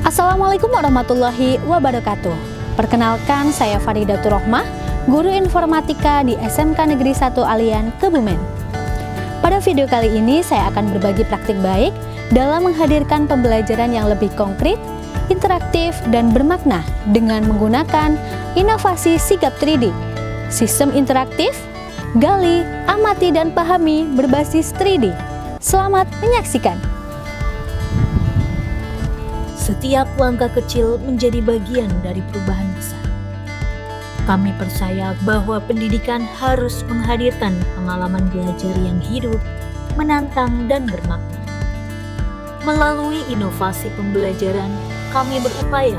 Assalamualaikum warahmatullahi wabarakatuh. Perkenalkan, saya Faridatul Rohmah, guru informatika di SMK Negeri 1 Alian, Kebumen. Pada video kali ini saya akan berbagi praktik baik dalam menghadirkan pembelajaran yang lebih konkret, interaktif, dan bermakna dengan menggunakan inovasi sigap 3D, sistem interaktif, gali, amati, dan pahami berbasis 3D. Selamat menyaksikan. Setiap langkah kecil menjadi bagian dari perubahan besar. Kami percaya bahwa pendidikan harus menghadirkan pengalaman belajar yang hidup, menantang, dan bermakna. Melalui inovasi pembelajaran, kami berupaya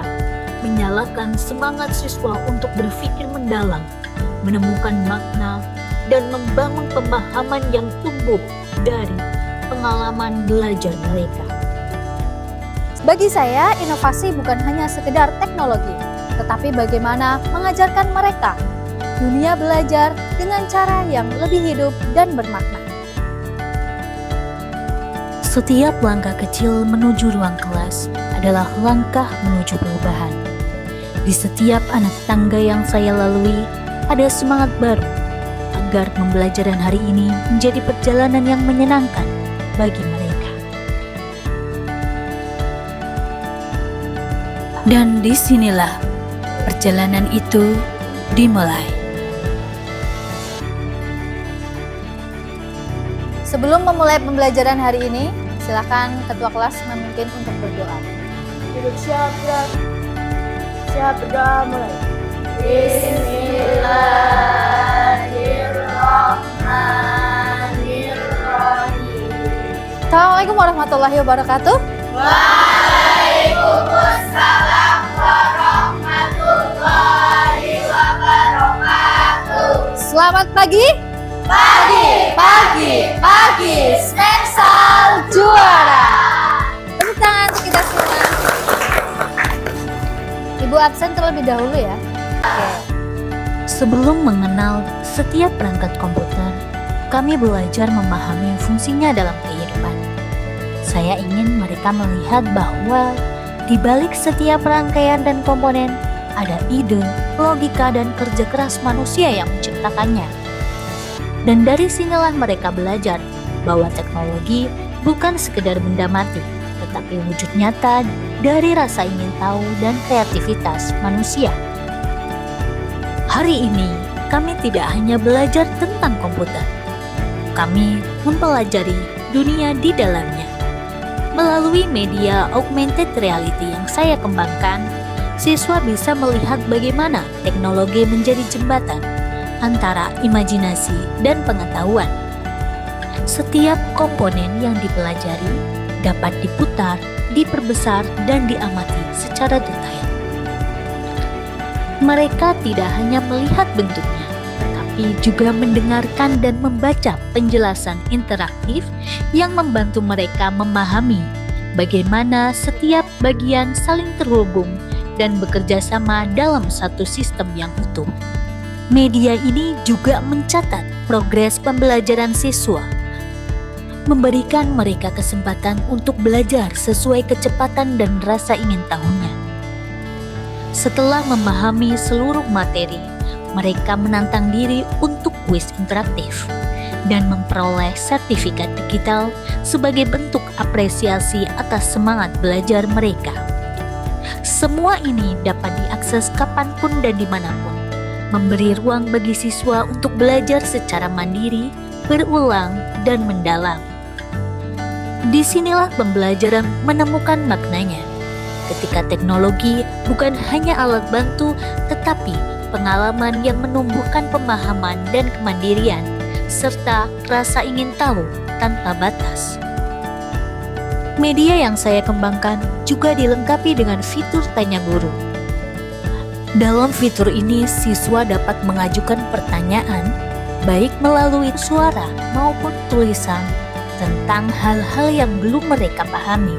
menyalakan semangat siswa untuk berpikir mendalam, menemukan makna, dan membangun pemahaman yang tumbuh dari pengalaman belajar mereka. Bagi saya, inovasi bukan hanya sekedar teknologi, tetapi bagaimana mengajarkan mereka dunia belajar dengan cara yang lebih hidup dan bermakna. Setiap langkah kecil menuju ruang kelas adalah langkah menuju perubahan. Di setiap anak tangga yang saya lalui, ada semangat baru agar pembelajaran hari ini menjadi perjalanan yang menyenangkan bagi mereka. Dan disinilah perjalanan itu dimulai. Sebelum memulai pembelajaran hari ini, silakan ketua kelas memimpin untuk berdoa. Duduk siap berdoa mulai. Bismillahirrahmanirrahim. Assalamualaikum warahmatullahi wabarakatuh. Waalaikumsalam warahmatullahi wabarakatuh. Selamat pagi. Pagi, Speksal juara. Tepuk tangan untuk kita semua. Ibu absen terlebih dahulu ya. Oke. Sebelum mengenal setiap perangkat komputer, kami belajar memahami fungsinya dalam kehidupan. Saya ingin mereka melihat bahwa di balik setiap rangkaian dan komponen ada ide, logika, dan kerja keras manusia yang menciptakannya. Dan dari sinilah mereka belajar bahwa teknologi bukan sekedar benda mati, tetapi wujud nyata dari rasa ingin tahu dan kreativitas manusia. Hari ini, kami tidak hanya belajar tentang komputer. Kami mempelajari dunia di dalamnya. Melalui media augmented reality yang saya kembangkan, siswa bisa melihat bagaimana teknologi menjadi jembatan antara imajinasi dan pengetahuan. Setiap komponen yang dipelajari dapat diputar, diperbesar, dan diamati secara detail. Mereka tidak hanya melihat bentuknya, tetapi juga mendengarkan dan membaca penjelasan interaktif yang membantu mereka memahami bagaimana setiap bagian saling terhubung dan bekerja sama dalam satu sistem yang utuh. Media ini juga mencatat progres pembelajaran siswa, memberikan mereka kesempatan untuk belajar sesuai kecepatan dan rasa ingin tahunya. Setelah memahami seluruh materi, mereka menantang diri untuk kuis interaktif dan memperoleh sertifikat digital sebagai bentuk apresiasi atas semangat belajar mereka. Semua ini dapat diakses kapanpun dan dimanapun, memberi ruang bagi siswa untuk belajar secara mandiri, berulang, dan mendalam. Disinilah pembelajaran menemukan maknanya, ketika teknologi bukan hanya alat bantu, tetapi pengalaman yang menumbuhkan pemahaman dan kemandirian, serta rasa ingin tahu tanpa batas. Media yang saya kembangkan juga dilengkapi dengan fitur tanya guru. Dalam fitur ini, siswa dapat mengajukan pertanyaan, baik melalui suara maupun tulisan, tentang hal-hal yang belum mereka pahami.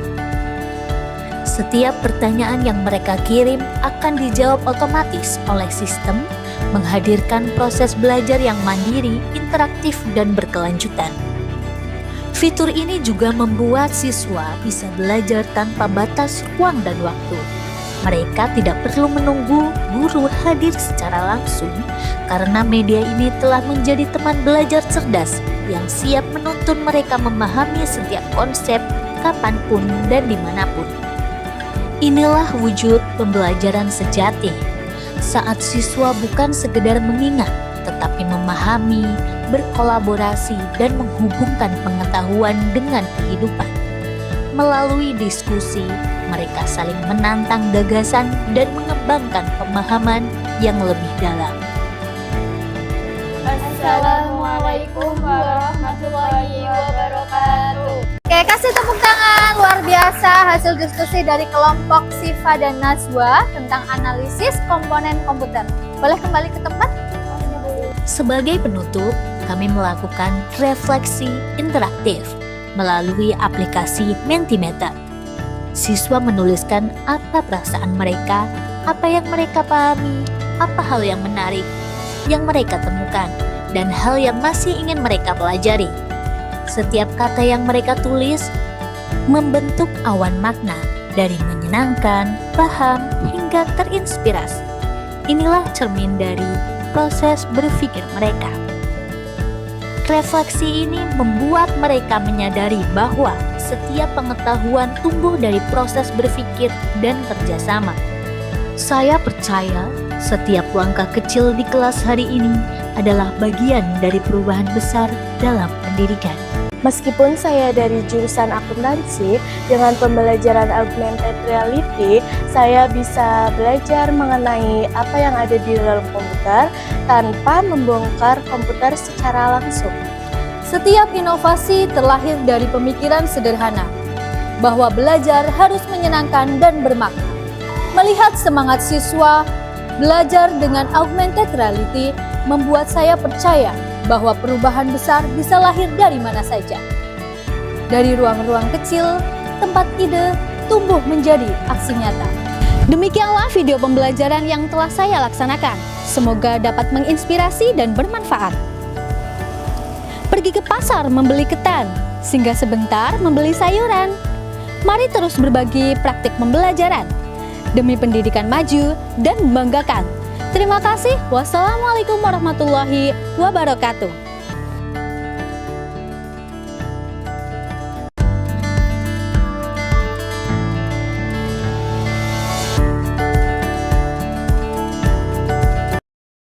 Setiap pertanyaan yang mereka kirim akan dijawab otomatis oleh sistem, menghadirkan proses belajar yang mandiri, interaktif, dan berkelanjutan. Fitur ini juga membuat siswa bisa belajar tanpa batas ruang dan waktu. Mereka tidak perlu menunggu guru hadir secara langsung karena media ini telah menjadi teman belajar cerdas yang siap menuntun mereka memahami setiap konsep kapanpun dan dimanapun. Inilah wujud pembelajaran sejati, saat siswa bukan sekedar mengingat, tetapi memahami, berkolaborasi, dan menghubungkan pengetahuan dengan kehidupan. Melalui diskusi, mereka saling menantang gagasan dan mengembangkan pemahaman yang lebih dalam. Assalamualaikum warahmatullahi wabarakatuh. Oke, kasih tepuk tangan. Luar biasa hasil diskusi dari kelompok Sifa dan Najwa tentang analisis komponen komputer. Boleh kembali ke tempat? Sebagai penutup, kami melakukan refleksi interaktif melalui aplikasi Mentimeter. Siswa menuliskan apa perasaan mereka, apa yang mereka pahami, apa hal yang menarik yang mereka temukan, dan hal yang masih ingin mereka pelajari. Setiap kata yang mereka tulis membentuk awan makna dari menyenangkan, paham, hingga terinspirasi. Inilah cermin dari proses berpikir mereka. Refleksi ini membuat mereka menyadari bahwa setiap pengetahuan tumbuh dari proses berpikir dan kerjasama. Saya percaya setiap langkah kecil di kelas hari ini adalah bagian dari perubahan besar dalam pendidikan. Meskipun saya dari jurusan akuntansi, dengan pembelajaran augmented reality, saya bisa belajar mengenai apa yang ada di dalam komputer tanpa membongkar komputer secara langsung. Setiap inovasi terlahir dari pemikiran sederhana, bahwa belajar harus menyenangkan dan bermakna. Melihat semangat siswa belajar dengan augmented reality membuat saya percaya bahwa perubahan besar bisa lahir dari mana saja. Dari ruang-ruang kecil, tempat ide tumbuh menjadi aksi nyata. Demikianlah video pembelajaran yang telah saya laksanakan. Semoga dapat menginspirasi dan bermanfaat. Pergi ke pasar membeli ketan, singgah sebentar membeli sayuran. Mari terus berbagi praktik pembelajaran demi pendidikan maju dan membanggakan. Terima kasih. Wassalamualaikum warahmatullahi wabarakatuh.